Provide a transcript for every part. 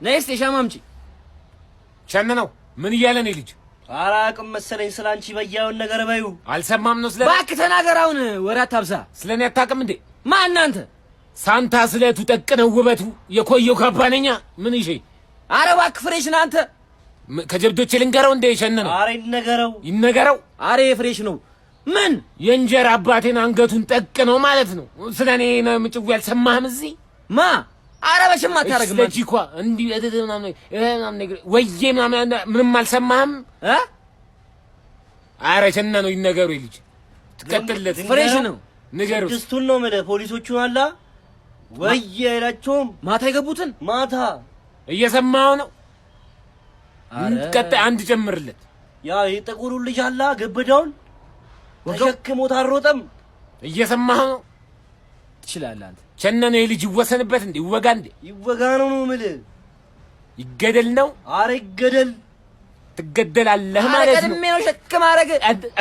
ነይስ የሻማምጪ ቸነነው ምን እያለ ነው ልጅ? አላቅም መሰለኝ ስላንቺ በያውን ነገር ባዩ አልሰማም ነው። እባክህ ተናገር። አሁን ወሬ አታብዛ። ስለኔ አታውቅም እንዴ? ማን አንተ? ሳንታ ስለቱ ጠቅነው ውበቱ የኮየው ካባነኛ ምን ይዤ? ኧረ እባክህ ፍሬሽ ነህ አንተ። ከጀብዶቼ ልንገረው እንደ ቸነነው? ኧረ ይነገረው። ኧረ ፍሬሽ ነው። ምን የእንጀራ አባቴን አንገቱን ጠቅነው ማለት ነው። ስለኔ ነው ምጭው ያልሰማህም እዚህ ማ ኧረ በሽማ አታረግም አንቺ እኮ እንዴ ምናምን ነገር ወይዬ ምንም አልሰማህም? ኧረ ቸነነው ይነገሩ ልጅ ትቀጥልለት ፍሬሽ ነው ንገሩት። ስድስቱን ነው ማለት ፖሊሶቹ አላ ወይዬ አይላቸውም ማታ የገቡትን ማታ እየሰማኸው ነው? ቀጣይ አንድ ጨምርለት። ያ የጠቁሩ ልጅ አላ ገበዳውን ተሸክሞት አልሮጠም። እየሰማኸው ነው? ትችላለህ አንተ። ቸነነው የልጅ ይወሰንበት እንዴ? ይወጋ እንዴ? ይወጋ ነው የምልህ። ይገደል ነው? ኧረ ይገደል። ትገደላለህ ማለት ነው። ቀድሜ ነው ሸክም አደረገ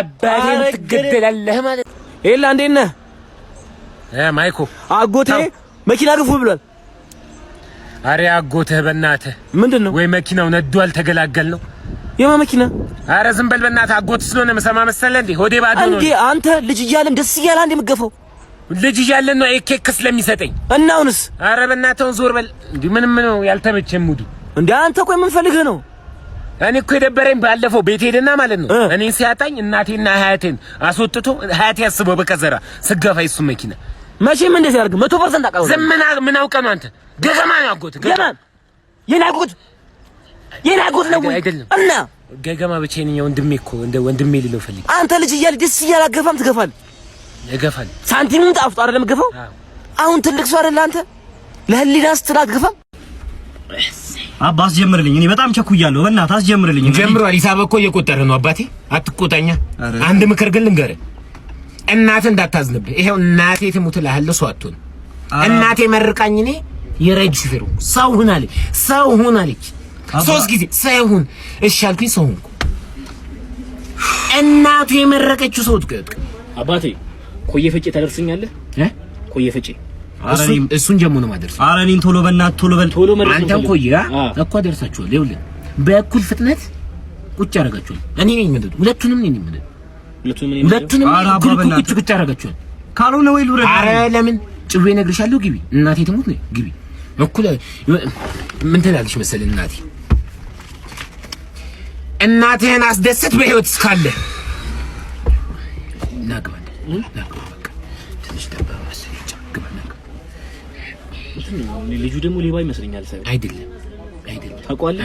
አባቴን ትገደላለህ ማለት ነው። ኤላ እንዴት ነህ? ማይኮ አጎቴ መኪና ግፉ ብሏል። አሬ አጎትህ በእናትህ ምንድን ነው? ወይ መኪናው ነዷል ተገላገል ነው። የማ መኪና? አረ ዝም በል በእናትህ። አጎት ስለሆነ መሰማ መሰለህ እንዴ? ሆዴ ባዶ ነው እንዴ? አንተ ልጅ እያለን ደስ እያለ አንዴ የምትገፋው ልጅ እያለን ነው ኬክ ስለሚሰጠኝ። እና አሁንስ? አረ በእናትህ ዞር በል እንዴ። ምንም ነው ያልተመቸኝ ሙዱ እንዴ። አንተ ቆይ ምን ፈልገህ ነው? እኔ እኮ የደበረኝ ባለፈው ቤት ሄደና ማለት ነው እኔን ሲያጣኝ እናቴና ሀያቴን አስወጥቶ ሀያቴ ያስበው በከዘራ ስገፋ እሱ መኪና መቼም እንደዚህ አድርግ 100% አውቃለሁ። ዘመና ምን አውቀህ ነው አንተ? ገገማ ነው አጎት ገገማ የኔ አጎት ነው አይደለም። እና ገገማ ብቻዬን ወንድሜ እኮ እንደ ወንድሜ ልለው ፈልግ። አንተ ልጅ እያለ ደስ እያለ አገፋም ትገፋለህ። እገፋለሁ ሳንቲሙን ጣፍጦ አይደለም ገፋው። አሁን ትልቅ ሰው አይደለ አንተ? ለህሊና ስትል አትገፋም? አባ አስጀምርልኝ። እኔ በጣም ቸኩያለሁ። በእናትህ አስጀምርልኝ። ጀምሯል። ሂሳብ እኮ እየቆጠረ ነው አባቴ። አትቆጣኛ። አንድ ምክር ግን ልንገርህ፣ እናትህ እንዳታዝንብህ። ይሄው እናቴ ትሙት እልሃለሁ ሰው አትሆን። እናቴ መርቃኝ እኔ የረጅ ሹፌሩ ሰው ሁን አለች። ሰው ሁን አለች 3 ጊዜ ሰው ሁን። እሺ አልኩኝ፣ ሰው ሁንኩ። እናቱ የመረቀችው ሰው ትቀጥ አባቴ ኮየ ፈጬ ታደርስኛለህ? ኮየ ፈጬ እሱን ጀሞ ነው ማደርስ። ኧረ እኔን ቶሎ በእናትህ ቶሎ በል። ቶሎ መረጥ። አንተም ኮያ እኮ አደርሳችኋል። ይኸውልህ በእኩል ፍጥነት ቁጭ አደረጋችኋል። እኔ ነኝ የምንድነው? ሁለቱንም ነኝ የምንድነው? ሁለቱንም ቁጭ አደረጋችኋል። ካልሆነ ወይ ሉረ ኧረ ለምን ጭዌ እነግርሻለሁ። ግቢ እናቴ ትሙት ነው ግቢ። እኩል ምን ትላለች መሰለህ እናቴ፣ እናትህን አስደስት በህይወት እስካለ ናግባ በቃ ትንሽ ደባ መሰለኝ። ልጁ ደግሞ ሌባ ይመስለኛል። ሳይሆን አይደለም ታውቀዋለህ?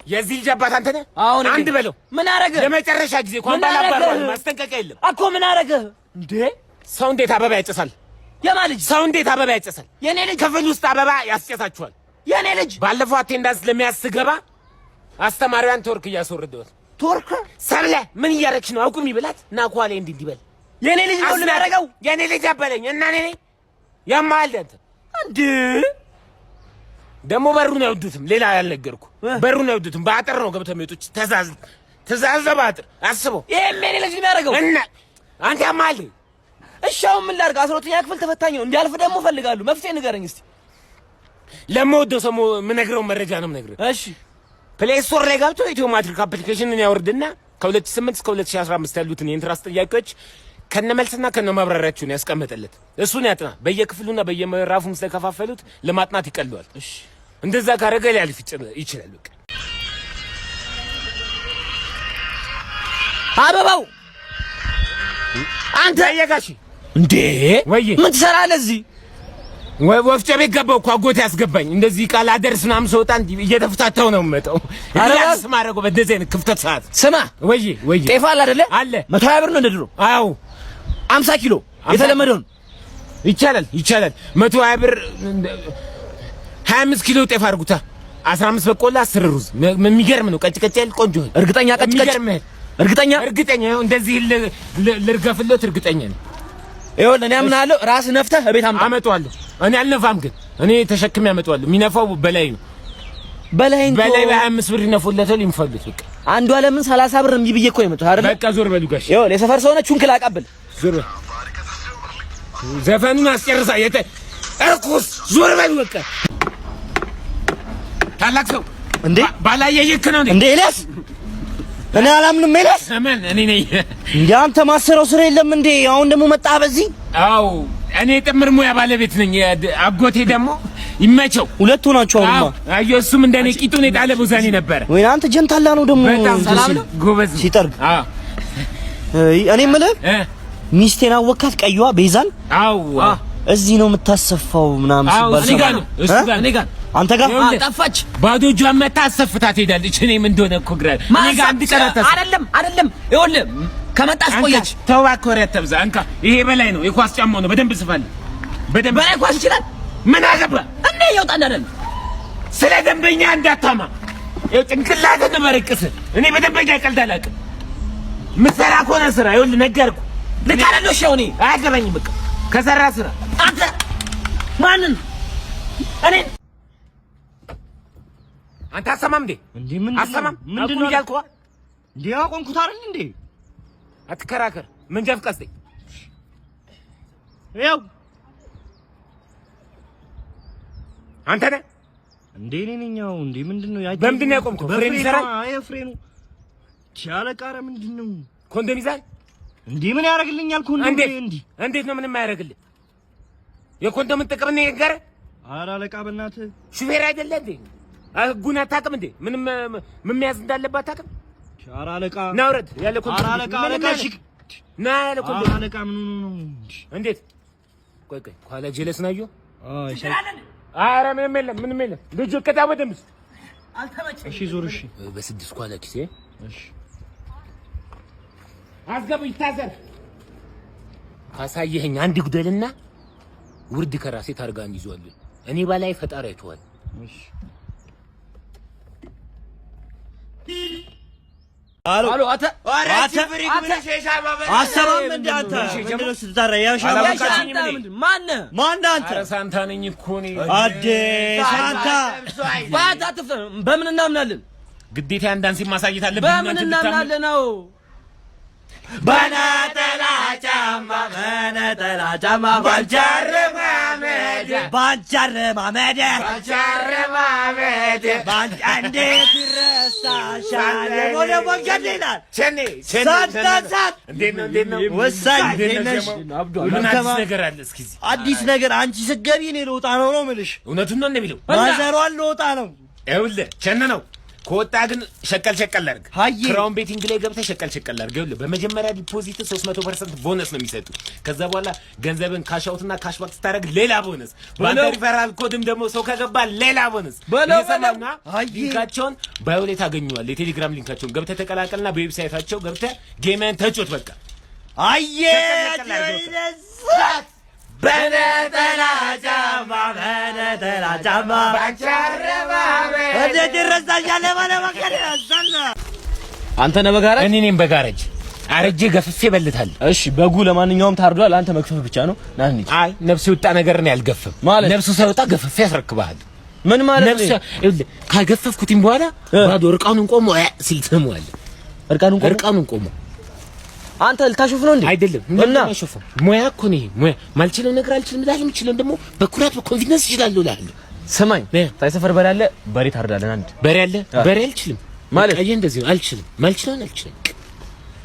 የዚህ ልጅ አባት አንተ ነህ። አሁን አንድ በለው። ምን አረገ? ለመጨረሻ ጊዜ እንኳን ባላባራው ማስጠንቀቂያ የለም እኮ። ምን አረገ እንዴ? ሰው እንዴት አበባ ያጨሳል? የማን ልጅ? ሰው እንዴት አበባ ያጨሳል? የኔ ልጅ ክፍል ውስጥ አበባ ያስጨሳችኋል። የኔ ልጅ ባለፈው አቴንዳንስ ለሚያስገባ አስተማሪዋን ቶርክ እያስወረደዋል። ቶርክ ሰብለ ምን እያረግሽ ነው? አውቁም ይብላት እና ኳሌ እንዲበል የኔ ልጅ ነው የሚያደርገው። የኔ ልጅ አበለኝ እና እኔ ያማል አንተ እንዴ ደግሞ በሩን አይወዱትም። ሌላ ያልነገርኩ በሩን አይወዱትም። በአጥር ነው ገብተው የሚወጡት። ትእዛዝ በአጥር አስበው። ይሄም የኔ ልጅ ነው የሚያደርገው እና አንተ ያማል። እሺ አሁን ምን ላድርግ? 12ኛ ክፍል ተፈታኝ ነው። እንዲያልፍ ደግሞ ፈልጋለሁ። መፍትሄ ንገረኝ እስቲ። ለምወደው ሰው የምነግረው መረጃ ነው የምነግርህ። እሺ ፕሌይ ስቶር ላይ ገብቶ ኢትዮ ማትሪክ አፕሊኬሽንን ያወርድና ከ2008 እስከ 2015 ያሉትን የኢንትራንስ ጥያቄዎች ከነመልስና ከነማብራሪያቸው ነው ያስቀመጠለት። እሱን ያጥና። በየክፍሉና በየምዕራፉም ስለከፋፈሉት ለማጥናት ይቀለዋል። እሺ እንደዛ ካረገ ሊያልፍ ይችላል። በቃ አበባው አንተ ያጋሽ እንዴ ወይ ምን ትሰራለህ እዚህ? ወፍጮ ቤት ገባሁ እኮ አጎቴ ያስገባኝ። እንደዚህ ቃል አደርስ ምናምን ሰውጣ እየተፈታታው ነው የምመጣው። አላስ ማረጎ በደዚህ አይነት ክፍተት ሰዓት ስማ ወይ ጤፍ አለ አይደለ? አለ 120 ብር ነው እንደ ድሮ። አዎ 50 ኪሎ የተለመደውን ይቻላል 120 ብር 25 ኪሎ ጤፍ አድርጉታ። 15 በቆላ 10 ሩዝ። የሚገርም ነው። ቀጭ ቀጭ ያለ ቆንጆ። እርግጠኛ ቀጭ ቀጭ እርግጠኛ እንደዚህ ልርገፍለት እርግጠኛ ነው። ይኸውልህ እኔ አምናለሁ። ራስህ ነፍተህ እቤት አመጣዋለሁ። እኔ አልነፋም፣ ግን እኔ ተሸክሜ አመጣዋለሁ። የሚነፋው በላይ ነው። በላይ በ25 ብር ይነፉለታል። ይንፈልት በቃ አንዱ አለምን 30 ብር እምቢ ብዬ እኮ ነው የመጣሁት አይደል? በቃ ዞር በሉ ጋሽ። ይኸውልህ የሰፈር ሰው ነህ። ቹንክል አቀብል ዞር በል። ዘፈኑን አስጨርሳ እርኩስ ዞር በሉ በቃ። ታላቅ ሰው እንዴ ባላየህ ነው እንዴ ኤልያስ እኔ አላምንም ኤልያስ ሰመን እኔ ነኝ እንዴ አንተ ማሰረው ስራ የለም እንዴ አሁን ደግሞ መጣ በዚህ አው እኔ ጥምር ሙያ ባለቤት ነኝ አጎቴ ደግሞ ይመቸው ሁለቱ ናቸው አሁንማ አየሁ እሱም እንደኔ ቂጡን የጣለ ቦዛኔ ነበር ወይ አንተ ጀንታላ ነው ደግሞ ሰላም ነው ጎበዝ ሲጠርግ እኔ የምልህ ሚስቴን አወካት ቀይዋ ቤዛን አው እዚህ ነው የምታሰፋው ምናምን ሲባል እኔ ጋር ነው እሱ ጋር እኔ ጋር አንተ ጋር ጠፋች ባዶ እጇን መታ አሰፍታት ሄዳለች እኔም እንደሆነ እኮ ግራ እኔ ጋር አንድ ቀረተ አይደለም ይኸውልህ ከመጣስ ቆየች ተው አኮሪያ ተብዛ አንካ ይሄ በላይ ነው የኳስ ጫማው ነው በደንብ ስፋል በደንብ በላይ ኳስ ይችላል ምን አገባ እንዴ ይወጣል አይደል ስለ ደንበኛ እንዳታማ ጭንቅላትህን መረቅስ እኔ በደንበኛ ቀልድ አላውቅም ምሰራ ከሆነ ስራ ይኸውልህ ነገርኩ ልክ አይደለሽ እኔ አያገባኝም በቃ ከሰራ ስራ አንተ ማንን እኔ አንተ አሰማም እንዴ ምን አሰማም ምንድነው ያልኩህ እንዴ አቆንኩት አይደል እንዴ አትከራከር ምን ጀፍቀስኝ ያው አንተ ነህ እንዴ ነኝኛው እንዴ ምንድነው በምንድን ነው ያቆምከው ፍሬን ይሰራል አይ ፍሬኑ ቻለቃረ ምንድነው ኮንዶም ይዛል እንዴ ምን ያደርግልኛል ኮንዶም እንዴት ነው ምንም አያደርግልህ የኮንዶምን ጥቅም ነው የነገረ ኧረ አለቃ በእናትህ ሹፌር አይደለ እንዴ ህጉን አታውቅም እንዴ ምንም መያዝ እንዳለበት አታውቅም ኧረ አለቃ ናውረድ ያለ ኮንዶም ኧረ አለቃ እሺ ና ያለ ኮንዶም አለቃ ምን ነው እንዴት ቆይ ኋላ ጀለስ ናዮ አይ ኧረ ምንም የለም ልጁ ከታው በደምብ አልተመቸኝ እሺ ዞር እሺ በስድስት ኋላ ኪሴ እሺ አስገቡ ይታዘር ካሳየኸኝ አንድ ጉደልና ውርድ ከራሴ ታርጋን ይዟል እኔ ባላይ ፈጣሪ አይቷል እሺ አሎ አታ ፍሪክ ምን ሸሻ ባባ አሰማም እንደ አንተ ምንድነው ስትጠራ ያሻው ማን አንተ ሳንታ ነኝ እኮ ነኝ አዴ ሳንታ ባታ በምን እናምናለን ግዴታ አንዳንስ ማሳየት አለብኝ በምን እናምናለን ነው በነጠላ ጫማ ባንቻረማመድ እንዴት ይረሳሻል ወደ መንገድ ይላል ሳት እንዴት ነው ወሳኝ ምን አዲስ ነገር አለ እስኪ አዲስ ነገር አንቺ ስትገቢ እኔ ልወጣ ነው የሚልሽ እውነቱን ነው እንደሚለው ማዘሯን ልወጣ ነው ይኸውልህ ቸነ ነው ከወጣ ግን ሸቀል አድርግ ክራውን ቤቲንግ ላይ ገብተህ ሸቀል አድርግ ይኸውልህ በመጀመሪያ ዲፖዚት 300% ቦነስ ነው የሚሰጡ ከዛ በኋላ ገንዘብን ካሽ አውትና ካሽ ባክ ስታደርግ ሌላ ቦነስ ባንተ ሪፈራል ኮድም ደግሞ ሰው ከገባ ሌላ ቦነስ ይሰማና ሊንካቸውን ባዮ ላይ ታገኙዋል የቴሌግራም ሊንካቸውን ገብተህ ተቀላቀልና በዌብሳይታቸው ገብተህ ጌምን ተጮት በቃ በነጠላ ጫማ ባንቻረባበ እንዴት ይረሳሻል ባለማከለ አዛና አንተ ነህ በጋራጅ እኔ ነኝ በጋራጅ አረጄ ገፍፌ በልታል እሺ በጉ ለማንኛውም ታርዷል አንተ መክፈፍ ብቻ ነው ና እንሂድ አይ ነፍስ ይወጣ ነገር ነው ያልገፈም ማለት ነፍሱ ሳይወጣ ገፍፌ ያስረክባል ምን ማለት ነፍስ ካገፈፍኩትም በኋላ ባዶ እርቃኑን ቆሞ ሲል ትሰማዋለህ እርቃኑን ቆሞ አንተ ልታሾፍ ነው እንዴ አይደለም እና ሾፍ ሙያ እኮ ነው ሙያ ማልችለው ነገር አልችልም እንዳል የምችለው ደግሞ በኩራት በኮንፊደንስ ይችላል እላለሁ ስማኝ ታይሰፈር በሬ አለ በሬ ታርዳለን አንድ በሬ አለ በሬ አልችልም ማለት አይ እንደዚህ አልችልም ማልችለው አልችልም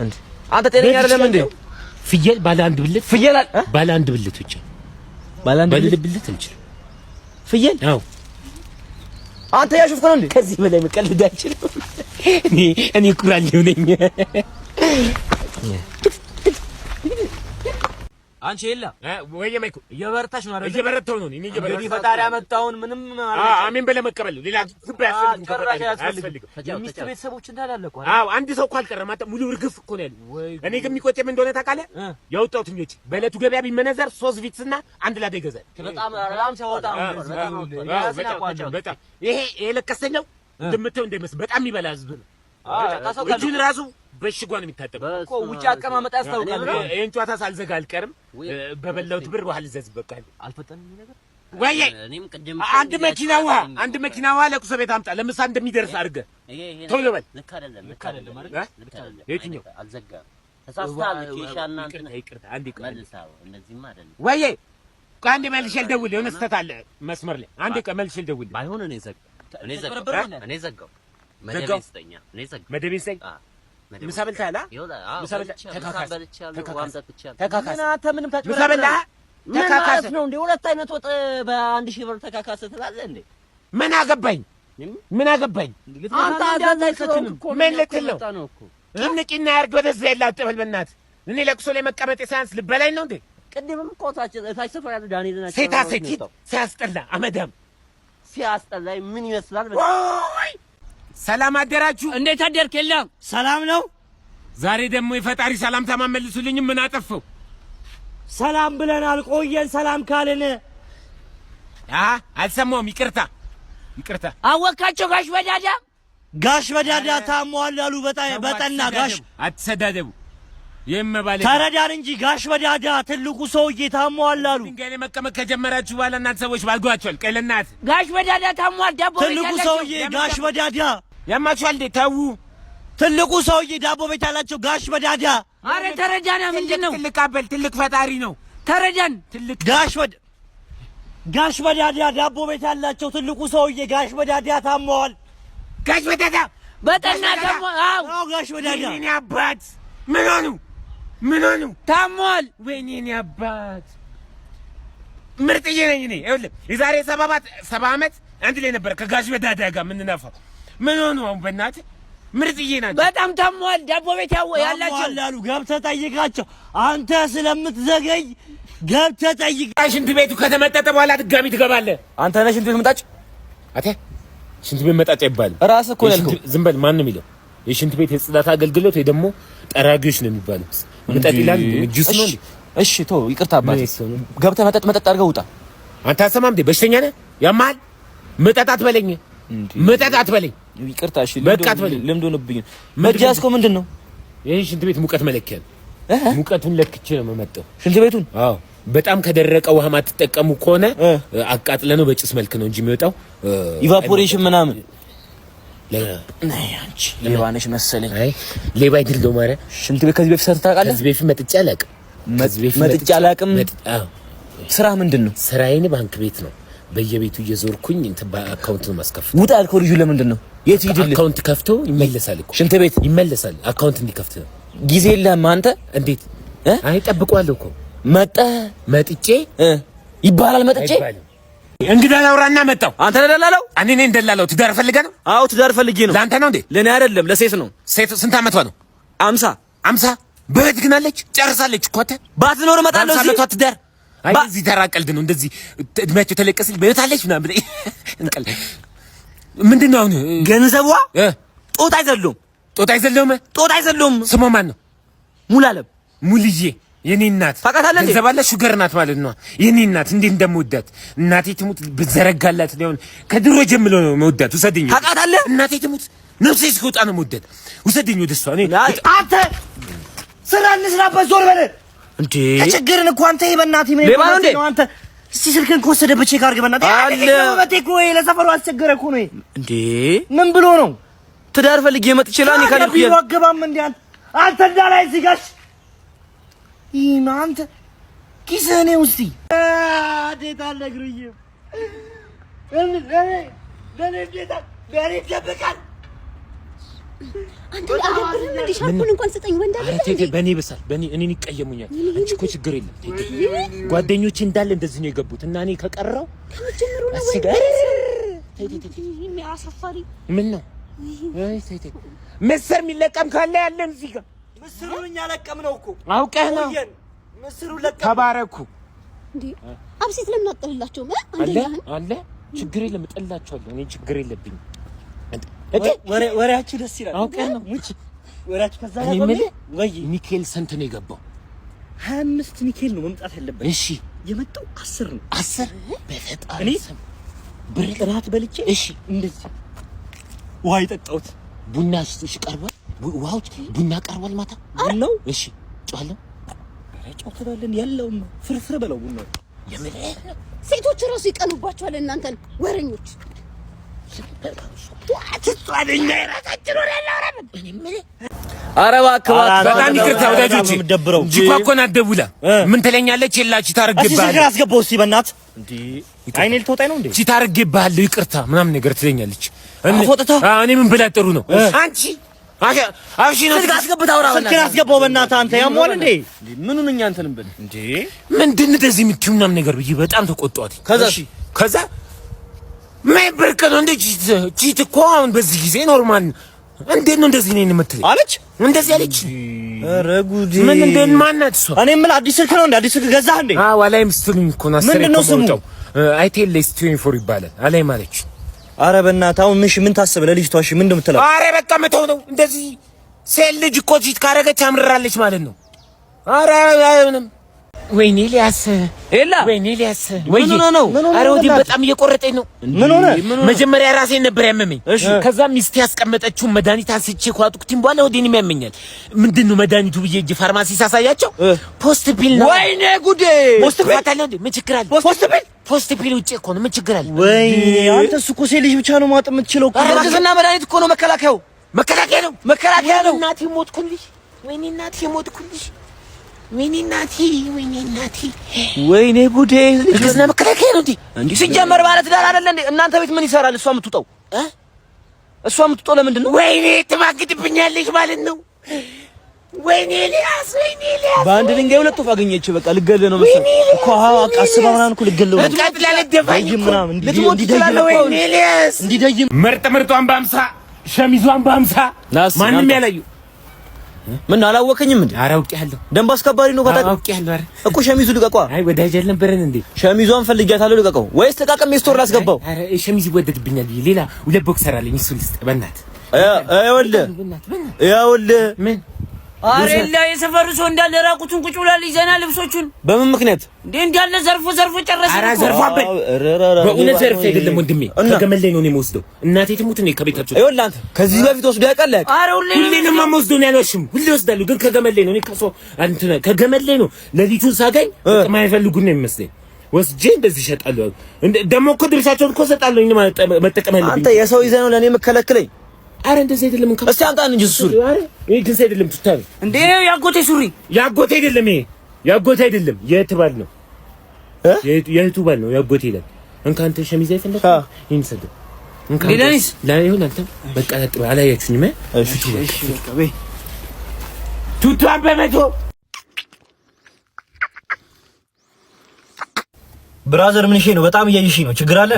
እንዴ አንተ ጤነኛ አይደለም እንዴ ፍየል ባለ አንድ ብልት ፍየል ባለ አንድ ብልት ብቻ ባለ አንድ ብልት አልችልም ፍየል አዎ አንተ ያሾፍክ ነው እንዴ ከዚህ በላይ መቀለድ አልችልም እኔ ኩራለሁ ነኝ አንቺ የላ ወይ የማይኩ እየበረታሽ ነው አይደል እየበረታው ነው እኔ እንግዲህ ፈጣሪ ያመጣውን ምንም አሜን በለ መቀበል ነው ሌላ ዝብ ያስፈልግ የሚስት ቤተሰቦች እንዳላለቁ አዎ አንድ ሰው እኮ አልቀረም አንተ ሙሉ እርግፍ እኮ ነው ያለው እኔ ግን የሚቆጨኝ ምን እንደሆነ ታውቃለህ ያወጣሁት እንጂ በእለቱ ገበያ ቢመነዘር 3 ቪትስና አንድ ላዳ ይገዛል በጣም ሲያወጣ በጣም ይሄ የለቀሰኛው እንደምትው እንደምስ በጣም ይበላ ህዝብ ነው እጁን ራሱ በሽጓን የሚታጠበው እኮ ውጭ አቀማመጥ ያስታውቃል ይሄን ጨዋታ ሳልዘጋ አልቀርም በበላሁት ብር ውሃ ልዘዝበቃ አልፈጠንም ነገር ወይ አንድ መኪና ውሃ ለቁሶ ቤት አምጣ ለምሳ እንደሚደርስ አድርገህ ቶሎ በል ልክ አይደለም ማለት የትኛው አልዘጋም ተሳስታል ኬሻና እንትን ይቅርታ አንዴ መልሳው እንደዚህማ አይደለም ወይ አንዴ መልሼ ልደውል የሆነ ስህተት አለ መስመር ላይ አንዴ መልሼ ልደውል ባይሆን እኔ ዘጋ እኔ ዘጋው መደቤን ስጠኝ ምሳ በልተሃል ምሳ ተካካሰ ነው እንዴ ሁለት አይነት ወጥ በ1000 ብር ተካካሰ ትላለህ እንዴ ምን አገባኝ አንተ አዛዛይከንም ምን ልትል ነው ቂንቂና ያርግ ወደዛ ያላጥበል በእናትህ እኔ ለቅሶ ላይ መቀመጥ ሳይንስ ልበላኝ ነው እንዴ ቅድምም እኮ ታች ሰፈር ያለ ዳንኤል ናቸው ሴታ ሲያስጠላ አመዳም ሲያስጠላኝ ምን ይመስላል ሰላም አደራችሁ እንዴት አደርክ የለም ሰላም ነው ዛሬ ደግሞ የፈጣሪ ሰላም ተማመልሱልኝ ምን አጠፋው ሰላም ብለናል ቆየን ሰላም ካለን አልሰማሁም ይቅርታ አወቃቸው ጋሽ በዳዳ ታሟል አሉ በጠና ጋሽ አትሰዳደቡ የምባለ ተረዳን እንጂ ጋሽ በዳዳ ትልቁ ሰውዬ ታሟል አሉ ድንጋይ ላይ መቀመጥ ከጀመራችሁ በኋላ እናንተ ሰዎች ባልጓቸዋል ቀለናት ጋሽ በዳዳ ታሟል ዳቦ ቤት ትልቁ ሰውዬ ጋሽ በዳዳ ያማችኋል እንዴ ታው ትልቁ ሰውዬ ዳቦ ቤት ያላቸው ጋሽ በዳዳ አረ ተረዳና ምንድነው ትልቅ ፈጣሪ ነው ተረዳን ትልቅ ጋሽ በዳዳ ዳቦ ቤት ያላቸው ትልቁ ሰውዬ ጋሽ በዳዳ ታሟል ጋሽ በዳዳ በጠና ታሟ አዎ ጋሽ በዳዳ እኔ አባት ምን ሆኑ ታሟል ወይኔ እኔ አባት ምርጥዬ ነኝ እኔ ይኸውልህ የዛሬ 7 ዓመት አንድ ላይ ነበር ከጋሽ በዳዳ ጋር የምንነፋው ምን ሆኑ አሁን በእናትህ ምርጥዬ ናቸው በጣም ታሟል ዳቦ ቤት ያላቸው አሉ ገብተህ ጠይቃቸው አንተ ስለምትዘገይ ገብተህ ጠይቅ ሽንት ቤቱ ከተመጠጠ በኋላ ድጋሚ ትገባለህ አንተ ነህ ሽንት ቤት መጣጭ አቴ ሽንት ቤት መጣጭ ይባላል ራስህ እኮ ያልከው ዝም በል ማን ነው የሚለው የሽንት ቤት የጽዳት አገልግሎት ወይ ደግሞ ጠራጊዎች ነው የሚባሉት መጠጥ ይላል ጁስ ነው እሺ ተው ይቅርታ አባቴ ገብተህ መጠጥ አድርገህ ውጣ አንተ አሰማም እንዴ በሽተኛ ነህ ያማል መጠጣት በለኝ ይቅርታ እሺ ልምድ ሆነብኝ መጃስኮ ምንድነው ይሄ ሽንት ቤት ሙቀት መለኪያ ነው ሙቀቱን ለክቼ ነው የምመጣው ሽንት ቤቱን አዎ በጣም ከደረቀ ውሃ ማትጠቀሙ ከሆነ አቃጥለነው በጭስ መልክ ነው እንጂ የሚወጣው ኢቫፖሬሽን ምናምን አንቺ ሌባ ነሽ መሰለኝ አይ ሌባ አይደለም ማረ ሽንት ቤት ከዚህ በፊት ሰርተህ ታውቃለህ ከዚህ በፊት መጥቼ አላውቅም አዎ ስራ ምንድነው ስራዬን ባንክ ቤት ነው በየቤቱ እየዞርኩኝ እንትን በአካውንት ነው ማስከፍት ውጣ ያልከው ልጁ ለምንድን ነው የት ሂድልህ አካውንት ከፍቶ ይመለሳል እኮ ሽንት ቤት ይመለሳል አካውንት እንዲከፍት ነው ጊዜ የለህም አንተ እንዴት አይ ጠብቀዋለሁ እኮ መጥቼ ይባላል መጥቼ እንግዳ ላውራና መጣው አንተ ደላላው እኔ ነኝ ደላላው ትዳር ፈልገህ ነው አዎ ትዳር ፈልጌ ነው ለአንተ ነው እንዴ ለኔ አይደለም ለሴት ነው ሴት ስንት አመቷ ነው 50 በህት ግን አለች ጨርሳለች እኮ አተ ባትኖር እመጣለሁ እዚህ አመቷ ትዳር አይ እዚህ ተራቀልድ ነው እንደዚህ እድሜያቸው ተለቀስል በህት አለች ምናምን እንቀል ምንድነው አሁን ገንዘቧ ጦጣ አይዘለውም ስሟ ማን ነው ሙልዬ የኔ እናት ታውቃታለህ እንዴ ገንዘብ አለ ሹገር ናት ማለት ነው የኔ እናት እንዴት እንደምወዳት እናቴ ትሙት ብዘረጋላት ነው ከድሮ ጀምሮ ነው የምወዳት ውሰደኝ ታውቃታለህ እናቴ ትሙት ነፍሴ እስኪወጣ ነው የምወዳት ውሰደኝ ወደ እሷ እኔ አንተ ስራ እንስራበት ዞር በል እንዴ ተቸገርን እኮ አንተ በእናትህ ምን ነው አንተ እስቲ ስልክን ከወሰደበት ቼክ አድርገህ በእናትህ አለ በቴኮ ለሰፈሩ አስቸገረ እኮ ነው እንዴ ምን ብሎ ነው ትዳር ፈልጌ መጥቼ ላኔ ካልኩ ይወገባም እንዴ አንተ እንዳላይ ሲጋሽ አንተ ኪስህኔ ውስጥ አዴታ ነግሩኝ ለኔ ደብቃል አንተ አደብርም እንዴ ሻርፑን እንኳን ስጠኝ ወንድ አይደል እንዴ በኔ በሳል በኔ እኔን ይቀየሙኛል አንቺ እኮ ችግር የለም ጓደኞቼ እንዳለ እንደዚህ ነው የገቡት እና እኔ ከቀረው ከመጀመሩ ነው ወይ አሳፋሪ ምን ነው ምስር የሚለቀም ካለ ያለን እዚህ ጋር ምስሩን እኛ ለቀምነው እኮ አውቀህ ነው ምስሩን ለቀም ተባረኩ እንዴ አብሲት ለምን አጥልላቸውም አለ ችግር የለም እጠላቸዋለሁ እኔ ችግር የለብኝም ወሬያችሁ ደስ ይላል አውቀህ ነው ሙጭ ወሬያችሁ ከዛ ወይ ሚካኤል ስንት ነው የገባው 25 ሚካኤል ነው መምጣት ያለበት እሺ የመጣው 10 ነው 10 በፈጣሪ እኔ ብር ጥራት በልቼ እሺ እንደዚህ ውሃ ይጠጣውት ቡና እሺ ቀርቧል ውሃው ቡና ቀርቧል ማታ ነው እሺ ጫለው ጫውተባለን ያለው ፍርፍር በለው ቡና ሴቶች ራሱ ይቀኑባቸዋል እናንተን ወረኞች ትሷለኛ የራሳችን ወሬ ያለው ኧረ እባክህ በጣም ይቅርታ ወዳጆቼ ጂኳኮና ደውላ ምን ትለኛለች የላችሁ ታረግባለህ እሺ አስገባው እስቲ በእናትህ እንዴ አይኔ ልትወጣኝ ነው እንዴ እቺ ታረግባለህ ይቅርታ ምናምን ነገር ትለኛለች እኔ ምን ብላ ጥሩ ነው አንቺ አሺ ነው ስልክ አስገብተህ አውራ በእናትህ ስልክ አስገባው በእናትህ አንተ ያሟል እንዴ ምኑን እኛ እንትን እንበል እንዴ ምንድን እንደዚህ የምትይው ምናምን ነገር ብዬ በጣም ተቆጣሁት ከዛ ማይበርከ ነው እንዴ ቺት እኮ አሁን በዚህ ጊዜ ኖርማል እንዴት ነው እንደዚህ ነው የምትለኝ አለች እንደዚህ አለች ኧረ ጉዴ ምን እንደን ማናት እሷ እኔ ምን አዲስ ስልክ ነው እንዴ አዲስ ስልክ ገዛህ እንዴ ዋላይ ምስትሉኝ እኮ ነው ምንድነው ስሙ አይቴል ሌስቲንግ ይባላል አላይ ማለች ኧረ በእናትህ አሁን ምን ታስብ ለልጅቷ እሺ ምን እንደምትለው ኧረ በቃ መተው ነው እንደዚህ ሴት ልጅ እኮ ቺት ካረገች አምራለች ማለት ነው ኧረ ምንም ወይኔ ሊያስ ኤላ ወይኔ ሊያስ ወይኔ ነው ኧረ ወዲህ በጣም እየቆረጠኝ ነው ምን ሆነ መጀመሪያ ራሴን ነበር ያመመኝ ከዛ ሚስቴ ያስቀመጠችው መድኃኒት አንስቼ ኳጥኩቲን በኋላ ወዲህንም ያመኛል ምንድነው መድኃኒቱ ብዬ እጅ ፋርማሲ ሳሳያቸው ፖስት ፒል ነው ወይኔ ጉዴ ፖስት ፒል ታለ እንዴ ምን ችግር አለ ፖስት ፒል ውጪ እኮ ነው ምን ችግር አለ ወይ አንተ እኮ ሴት ልጅ ብቻ ነው ማጥ የምትችለው እኮ እርግዝና መድኃኒት እኮ ነው መከላከያው ነው እናቴ ሞትኩልሽ ወይኔ እናቴ ሞትኩልሽ ወይኔ ጉዴ እርግዝና መከላከያ ነው እንዴ ሲጀመር ማለት ዳር አይደለ እንዴ እናንተ ቤት ምን ይሰራል እሷ የምትውጠው ለምንድን ነው ወይኔ ትማግድብኛለሽ ማለት ነው ወይኔ ሊያስ በአንድ ድንጋይ ሁለት ወፍ አገኘች በቃ ልገለህ ነው መሰለኝ እኮ አስባ ምናምን እኮ ልገለህ ነው ልትሞት ትችላለህ ወይኔ ሊያስ እንዲደይም ምርጧን በ50 ሸሚዟን በ50 ማንም ያላየው ምን አላወቀኝም እንዴ አውቄያለሁ ደንብ አስከባሪ ነው ካታ አውቄያለሁ እኮ ሸሚዙ ልቀቀው አይ ወዳጅ አልነበረን እንዴ ሸሚዟን ፈልጊያታለሁ ልቀቀው ወይስ ተቃቀም ስቶር ላስገባው አረ ሸሚዝ ይወደድብኛል ሌላ ሁለት ቦክሰር አለኝ እሱ ልስጥ በእናትህ ይኸውልህ ምን አሬላ የሰፈሩ ሰው እንዳለ ራቁቱን ቁጭ ብሏል ይዘና ልብሶቹን በምን ምክንያት እንዴ እንዳለ ዘርፎ ጨረሰ አራ ዘርፋበት በእውነት ዘርፍ አይደለም ወንድሜ ከገመል ላይ ነው የምወስደው እናቴ ትሙት ነው ከቤታቸው ይኸውልህ አንተ ከዚህ በፊት ወስዶ ያውቃል አረ ሁሌንም የምወስደው ነው ያልዋሽም ሁሌ ወስዳለሁ ግን ከገመል ላይ ነው እኔ ከሰው አንተ ከገመል ላይ ነው ለሊቱን ሳገኝ የማይፈልጉን ነው የሚመስለኝ ወስጄ እንደዚህ ይሸጣለሁ ደሞ እኮ ድርሻቸውን እኮ ሰጣለሁ እኔ መጠቀም ያለብኝ አንተ የሰው ይዘህ ነው ለኔ የምከለክለኝ አረ እንደዚህ አይደለም እንካ እስቲ አንተ እንጂ ሱሪ አረ ይሄ ግን አይደለም ትታል እንዴ ያጎቴ ሱሪ ያጎቴ አይደለም ይሄ ያጎቴ አይደለም የትባል ነው የቱባል ነው ያጎቴ ይላል እንካ አንተ ሸሚዝ አይፈልግ ይንሰድ እንካ ሌላኒስ ላይሆን አንተ በቃ ለጥባ አላያችሁኝም እሺ በቃ ቱቱ አበመቶ ብራዘር ምን ነው በጣም እያየሽኝ ነው ችግር አለ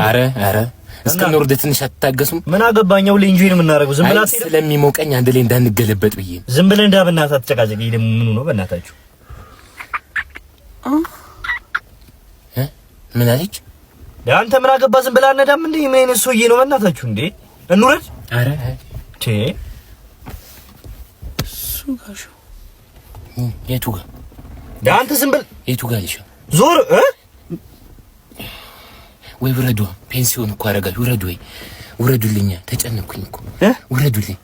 አረ እስከ ኖር ትንሽ አትታገሱም ምን አገባኛው ለኢንጆይ ነው የምናደርገው ዝም ብላ ስለሚሞቀኝ አንድ ላይ እንዳንገለበጥ ብዬ ዝም ብለን እንዳብናታ ተጨቃጨቂ ደግሞ ምኑ ነው በእናታችሁ ምን አለች አንተ ምን አገባ ዝም ብላ አነዳም እንዴ ምን ሰውዬ ነው በእናታችሁ እንዴ እንውረድ አረ ሱጋሹ የቱ ጋር አንተ ዝም ብል የቱ ጋር ልሽ ዞር ወይ ወረዱ ፔንሲዮን እኮ አረጋል ወረዱ ወይ ወረዱልኝ ተጨነኩኝ እኮ ወረዱልኝ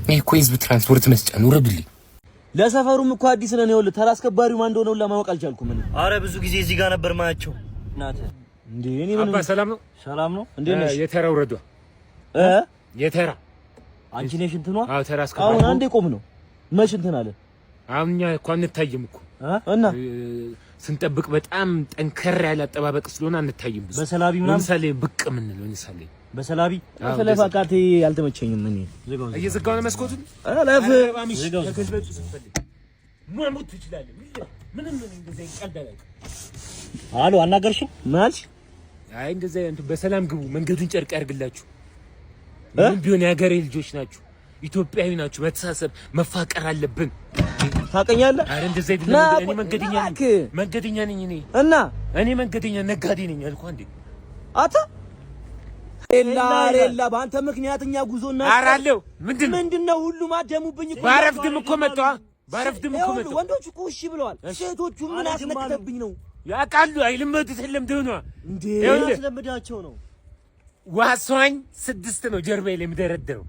እኔ እኮ ህዝብ ትራንስፖርት መስጫ ነው ወረዱልኝ ለሰፈሩም እኮ አዲስ ነን ይኸውልህ ተራ አስከባሪው ማን እንደሆነ ለማወቅ አልቻልኩም እኔ አረ ብዙ ጊዜ እዚህ ጋር ነበር ማያቸው እናት እንዴ እኔ ምን አባ ሰላም ነው እንዴ ነሽ የተራ ወረዱ የተራ አንቺ ነሽ እንትኗ አዎ ተራ አስከባሪ አሁን አንዴ ቆም ነው መች እንትን አለ አሁን እኛ እኮ አንታይም እኮ እና ስንጠብቅ በጣም ጠንከር ያለ አጠባበቅ ስለሆነ አንታይም ብዙ በሰላቢ ምናምን ለምሳሌ ብቅ ምን ነው ለምሳሌ በሰላቢ ስለፋቃቴ ያልተመቸኝም ምን እየዘጋው ነው መስኮቱን አላፍ ዝጋው ከዝበጡ ስትፈልግ ማሙት ትችላለህ ምንም እንደዚህ ይቀደላል አሎ አናገርሽ ማልሽ አይ እንደዚህ እንትን በሰላም ግቡ መንገዱን ጨርቅ ያርግላችሁ ምን ቢሆን የሀገሬ ልጆች ናችሁ ኢትዮጵያዊ ናችሁ መተሳሰብ መፋቀር አለብን ታቀኛለህ አረ እንደዚህ አይደለም እኔ መንገደኛ ነኝ እኔ እና እኔ መንገደኛ ነጋዴ ነኝ አልኩ አንዴ አታ ኤላ በአንተ ምክንያትኛ ጉዞና አራለው ምንድነው ሁሉም አደሙብኝ እኮ ባረፍድም እኮ መጣ ወንዶቹ እኮ እሺ ብለዋል ሴቶቹ ምን አስነክተብኝ ነው ያቃሉ አይልመዱት ለምደው ነው እንዴ ያስለምዳቸው ነው ዋሷኝ 6 ነው ጀርባዬ ላይ የምደረደረው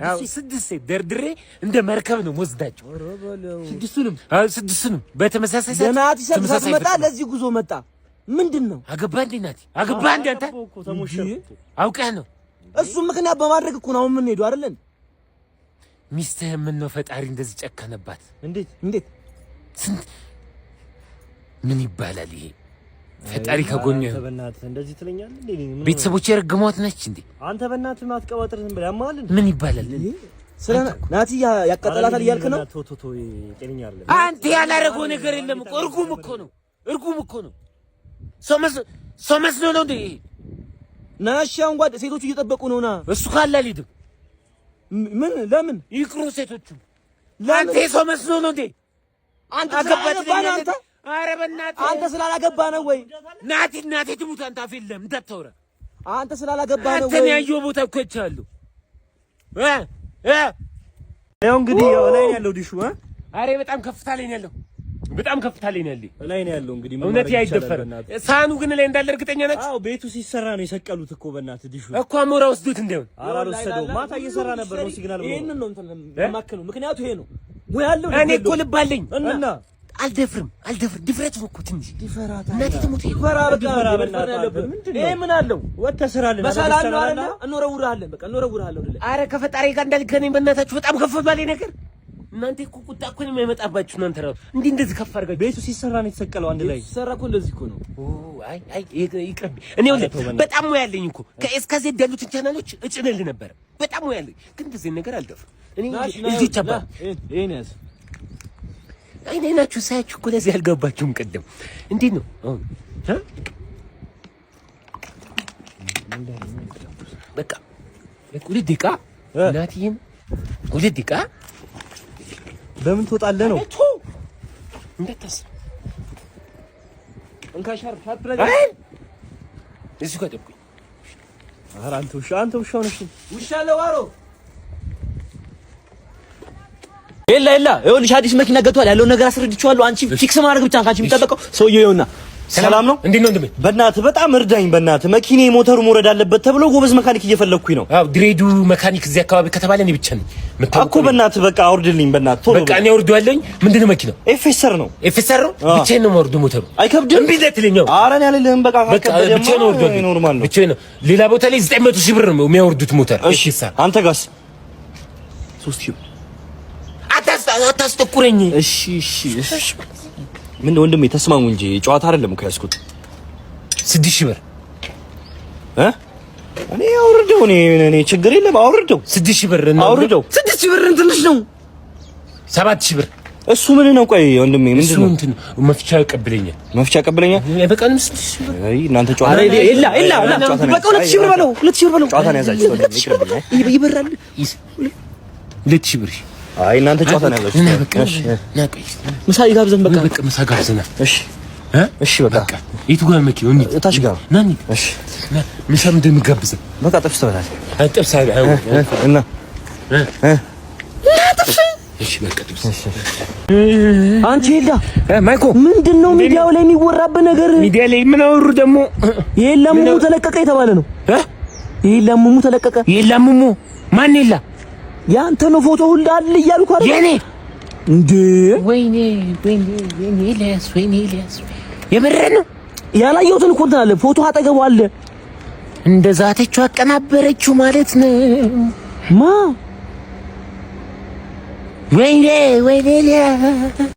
አዎ 6 ደርድሬ እንደ መርከብ ነው ወስዳቸው ስድስቱንም በተመሳሳይ ሰዓት ደናት ይሰብሰብ መጣ ለዚህ ጉዞ መጣ ምንድነው አገባ እንዴ አንተ አውቀህ ነው እሱ ምክንያት በማድረግ እኮ ነው ምን ሄዱ አይደለን ሚስትህ ምን ነው ፈጣሪ እንደዚህ ጨከነባት? እንዴት ምን ይባላል ይሄ? ፈጣሪ ከጎን አንተ በእናትህ እንደዚህ ትለኛለህ እንዴ? ቤተሰቦቼ የረገሟት ነች እንዴ? አንተ በእናትህ ማትቀባጥር ዝም ብለህ ያማል እንዴ? ምን ይባላል? ስለ ናቲ ያቀጠላታል እያልክ ነው? ቶቶቶ ጤነኛ አይደለም። አንተ ያላረገው ነገር የለም እኮ እርጉም እኮ ነው። ሰው መስሎ ነው እንዴ? ናሻውን ጓድ ሴቶቹ እየጠበቁ ነውና እሱ ካለ አልሄድም። ምን ለምን ይቅሩ ሴቶቹ? አንተ ሰው መስሎ ነው እንዴ? አንተ አገባህ አንተ? ኧረ በእናትህ አንተ ስላላገባ ነው ወይ? ናቲ ትሙት አንተ አፍ የለም እንዳታወራ። አንተ ስላላገባ ነው ወይ? አንተ ያየው ቦታ እኮ ይቻላል። ያው እንግዲህ ላይ ያለው ዲሹ ኧረ በጣም ከፍታ ላይ ነው ያለው። ላይ ነው ያለው እንግዲህ እውነት አይደፈርም። ሳህኑ ግን ላይ እንዳለ እርግጠኛ ነች? አዎ ቤቱ ሲሰራ ነው የሰቀሉት እኮ በእናትህ ዲሹ እኮ አሞራ ወስዶት እንደሆነ አልወሰደውም። ማታ እየሰራ ነበር ነው ሲግናል ብሎ ይሄንን ነው እንትን ለማከኑ ምክንያቱ ይሄ ነው ሙያ ያለው። እኔ እኮ ልብ አለኝ እና አልደፍርም። ድፍረት ነው እኮ ትንሽ ድፈራታ እናቴ ትሙት ይፈራ ይሄ ምን አለው? ወጥተህ ስራልን መሰላል ነው አይደል? እንወረውርሃለን በቃ እንወረውርሃለን። ኧረ ከፈጣሪ ጋር እንዳልገናኝ በእናታችሁ በጣም ከፍ ባለ ነገር እናንተ እኮ ቁጣ እኮ ነው የሚያመጣባችሁ። እናንተ ራሱ እንደዚህ ከፍ አድርጋችሁ ቤቱ ሲሰራ ነው የተሰቀለው አንድ ላይ ሲሰራ እኮ እንደዚህ እኮ ነው። አይ ይቅርብ። እኔ በጣም ሙያ ያለኝ እኮ ከኤስካዜ ያሉትን ቻናሎች እጭንልህ ነበር። በጣም ሙያ ያለኝ ግን እንደዚህ ነገር አልደፍርም። እኔ እዚህ ቻባ ይሄን ያዝ አይኔ ናችሁ ሳያችሁ እኮ ለዚህ አልገባችሁም። ቅድም እንዴት ነው አሁን በቃ ሁለት ደቂቃ ናቲን ሁለት ደቂቃ በምን ትወጣለህ ነው እንደተስ እንካሻር ሻፕረግ እዚህ ጋር ደብቁኝ። ኧረ አንተ ውሻ ሆነሽ ውሻ ለዋሮ ኤላ ይኸውልሽ አዲስ መኪና ገብቷል። ያለውን ነገር አስረድቼዋለሁ። አንቺ ፊክስ ማድረግ ብቻ ካንቺ የሚጠበቀው ሰውዬው ይኸውና። ሰላም ነው? እንዴት ነው እንደምን? በእናትህ በጣም እርዳኝ በእናትህ። መኪናዬ ሞተሩ መውረድ አለበት ተብሎ ጎበዝ መካኒክ እየፈለኩኝ ነው። አዎ ድሬዱ መካኒክ እዚህ አካባቢ ከተባለ እኔ ብቻ ነኝ እኮ። በእናትህ በቃ አውርድልኝ በእናትህ ቶሎ። በቃ እኔ አውርደዋለሁኝ። ምንድነው መኪናው? ኤፍኤስአር ነው። ኤፍኤስአር ነው? ብቻዬን ነው የማወርደው ሞተሩ። አይከብድም? እምቢ ልትለኛው? ኧረ እኔ አልልህም። በቃ ብቻዬን ነው የማወርደው። ኖርማል ነው። ብቻዬን ነው። ሌላ ቦታ ላይ 900 ሺህ ብር ነው የሚያወርዱት ሞተር። እሺ አንተ ጋርስ 3000 አታስጠቁረኝ። እሺ ምን ወንድሜ ተስማሙ እንጂ ጨዋታ አይደለም እኮ ያዝኩት። 6000 ብር እኔ አውርደው። እኔ ችግር የለም አውርደው። 6000 ብር ነው አውርደው። 6000 ብር ትንሽ ነው። 7000 ብር እሱ ምን ነው? ቆይ ወንድሜ ምንድን ነው? እንትን መፍቻ ያቀብለኛል። በቀንም 6000 ብር። አይ እናንተ ጨዋታ በቃ 2000 ብር በለው። 2000 ብር በለው። ጨዋታ ነው ያዛችሁ ወንድሜ። ይበራል 2000 ብር። አይ እናንተ ጨዋታ ነው ያዛችሁ። ምሳ ይጋብዘን። በቃ ምሳ ጋብዘና። እሺ በቃ የቱ ጋር መኪናው? እንዴ ታች ጋር ናኒ። እሺ ምሳ ምንድን ነው የምትጋብዘን? በቃ ጥብስ ትበላለህ። ጥብስ እና ጥብስ። እሺ በቃ ጥብስ። አንቺ ሄዳ ማይኮ ምንድነው ሚዲያው ላይ የሚወራበት ነገር? ሚዲያ ላይ ምን አወሩ ደግሞ? የለም ሙሙ ተለቀቀ የተባለ ነው። የለም ሙሙ ተለቀቀ። የለም ሙሙ ማን የለ? ያንተ ነው ፎቶ ሁሉ አለ እያልኩ አይደል? የኔ እንዴ ወይኔ ኤልያስ የምሬን ነው። ያላየሁትን እኮ እንትን አለ ፎቶ አጠገቡ አለ። እንደዛ ተቹ አቀናበረችው ማለት ነው። ማ ወይኔ ኤልያስ